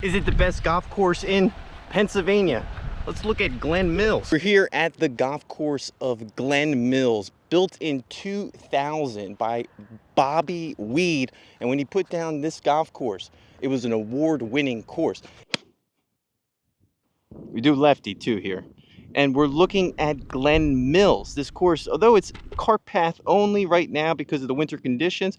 Is it the best golf course in Pennsylvania? Let's look at Glen Mills. We're here at the golf course of Glen Mills, built in 2000 by Bobby Weed. And when he put down this golf course, it was an award-winning course. We do lefty too here. And we're looking at Glen Mills. This course, although it's cart path only right now because of the winter conditions,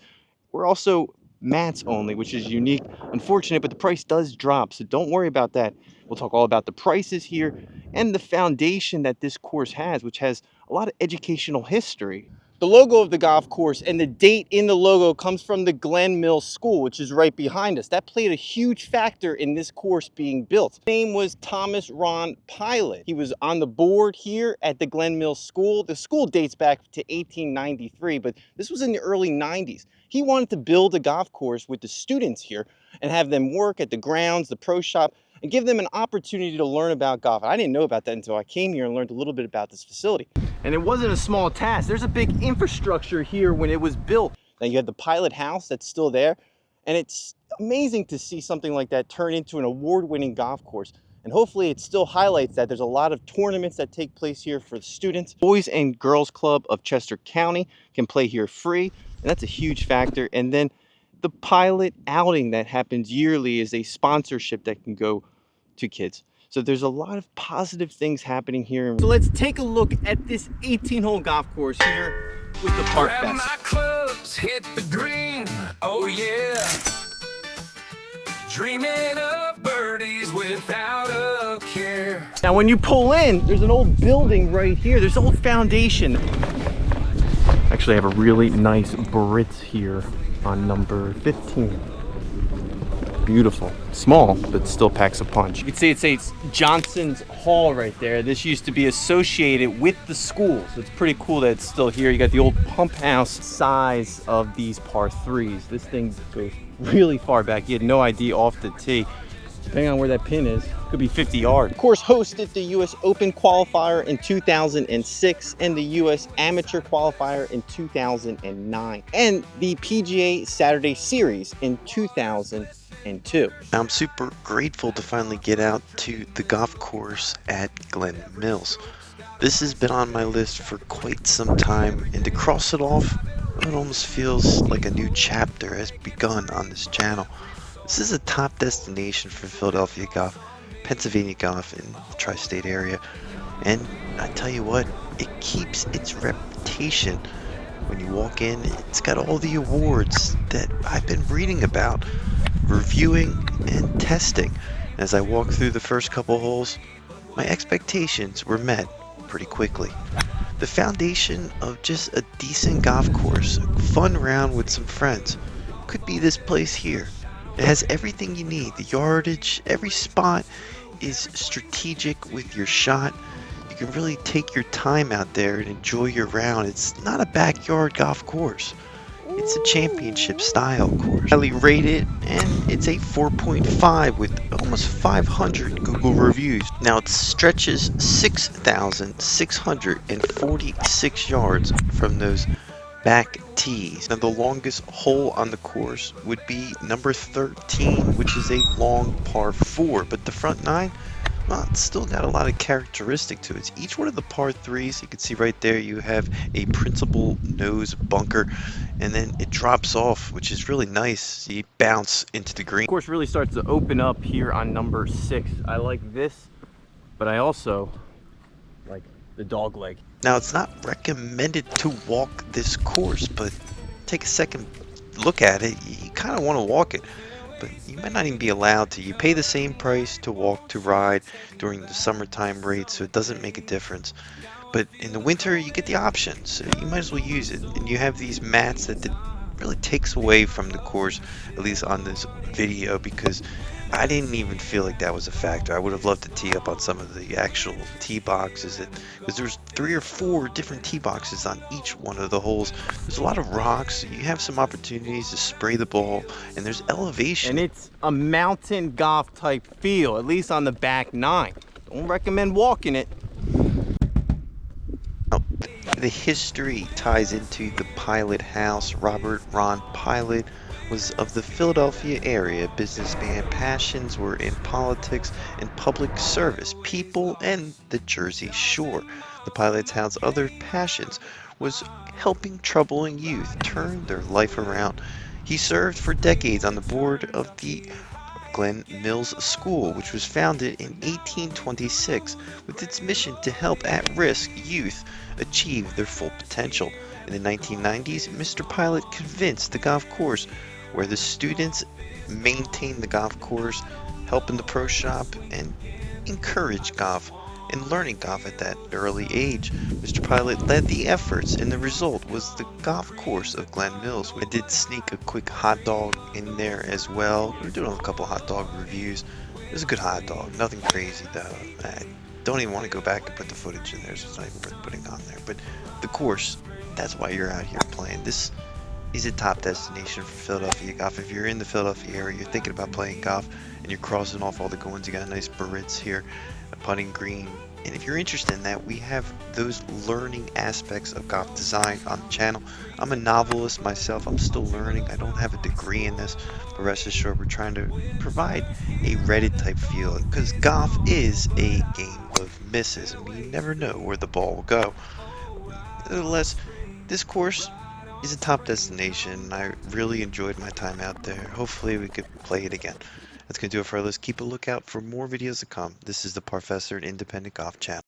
we're also mats only, which is unique. Unfortunate, but the price does drop, so don't worry about that. We'll talk all about the prices here and the foundation that this course has, which has a lot of educational history. The logo of the golf course and the date in the logo comes from the Glen Mills School, which is right behind us. That played a huge factor in this course being built. His name was Thomas Ron Pilot. He was on the board here at the Glen Mills School. The school dates back to 1893, but this was in the early 90s. He wanted to build a golf course with the students here and have them work at the grounds, the pro shop, and give them an opportunity to learn about golf. I didn't know about that until I came here and learned a little bit about this facility. And it wasn't a small task. There's a big infrastructure here when it was built. Now you have the pilot house that's still there, and it's amazing to see something like that turn into an award-winning golf course. And hopefully it still highlights that there's a lot of tournaments that take place here for the students. Boys and Girls Club of Chester County can play here free, and that's a huge factor. And then the pilot outing that happens yearly is a sponsorship that can go to kids. So there's a lot of positive things happening here. So let's take a look at this 18-hole golf course here with the Park Fest. My clubs hit the green, oh yeah. Dreaming of birdies without a care. Now when you pull in, there's an old building right here. There's an old foundation. Actually, I have a really nice Brits here on number 15. Beautiful. Small, but still packs a punch. You can see it's Johnson's Hall right there. This used to be associated with the school, so it's pretty cool that it's still here. You got the old pump house size of these par threes. This thing goes really far back. You had no idea off the tee. Depending on where that pin is, could be 50 yards. Of course, hosted the US Open qualifier in 2006 and the US Amateur qualifier in 2009 and the PGA Saturday Series in 2002. I'm super grateful to finally get out to the golf course at Glen Mills. This has been on my list for quite some time, and to cross it off, it almost feels like a new chapter has begun on this channel. This is a top destination for Philadelphia golf, Pennsylvania golf in the tri-state area, and I tell you what, it keeps its reputation. When you walk in, it's got all the awards that I've been reading about, reviewing and testing. As I walked through the first couple holes, my expectations were met pretty quickly. The foundation of just a decent golf course, a fun round with some friends, could be this place here. It has everything you need. The yardage, every spot is strategic with your shot. You can really take your time out there and enjoy your round. It's not a backyard golf course. It's a championship style course. Highly rated, and it's a 4.5 with almost 500 Google reviews. Now it stretches 6,646 yards from those back tees. Now the longest hole on the course would be number 13, which is a long par 4, but the front 9, well, it's still got a lot of characteristic to it. Each one of the par 3s, you can see right there, you have a principal nose bunker, and then it drops off, which is really nice. You bounce into the green. The course really starts to open up here on number 6. I like this, but I also like the dog leg. Now it's not recommended to walk this course, but take a second look at it. You kind of want to walk it, but you might not even be allowed to. You pay the same price to walk to ride during the summertime rate, so it doesn't make a difference. But in the winter, you get the option, so you might as well use it. And you have these mats that really takes away from the course, at least on this video, because I didn't even feel like that was a factor. I would have loved to tee up on some of the actual tee boxes, because there's 3 or 4 different tee boxes on each one of the holes. There's a lot of rocks. You have some opportunities to spray the ball, and there's elevation. And it's a mountain golf type feel, at least on the back 9. Don't recommend walking it. Now, the history ties into the Pilot House. Robert Ron Pilot was of the Philadelphia area businessman. Passions were in politics and public service, people, and the Jersey Shore. The pilot's house other passions was helping troubling youth turn their life around. He served for decades on the board of the Glen Mills School, which was founded in 1826 with its mission to help at-risk youth achieve their full potential. In the 1990s, Mr. Pilot convinced the golf course, where the students maintained the golf course, help in the pro shop, and encourage golf and learning golf at that early age. Mr. Pilot led the efforts, and the result was the golf course of Glen Mills. I did sneak a quick hot dog in there as well. We're doing a couple hot dog reviews. It was a good hot dog, nothing crazy though. I don't even want to go back and put the footage in there, so it's not even worth putting on there. But the course, that's why you're out here playing. This is a top destination for Philadelphia golf. If you're in the Philadelphia area, you're thinking about playing golf, and you're crossing off all the goings, you got a nice Barrett's here, a putting green. And if you're interested in that, we have those learning aspects of golf design on the channel. I'm a novelist myself. I'm still learning. I don't have a degree in this, but rest assured we're trying to provide a Reddit type feel, because golf is a game of misses, and you never know where the ball will go. Nevertheless, this course is a top destination. I really enjoyed my time out there. Hopefully we could play it again. That's going to do it for our list. Keep a lookout for more videos to come. This is the Professor, an independent golf channel.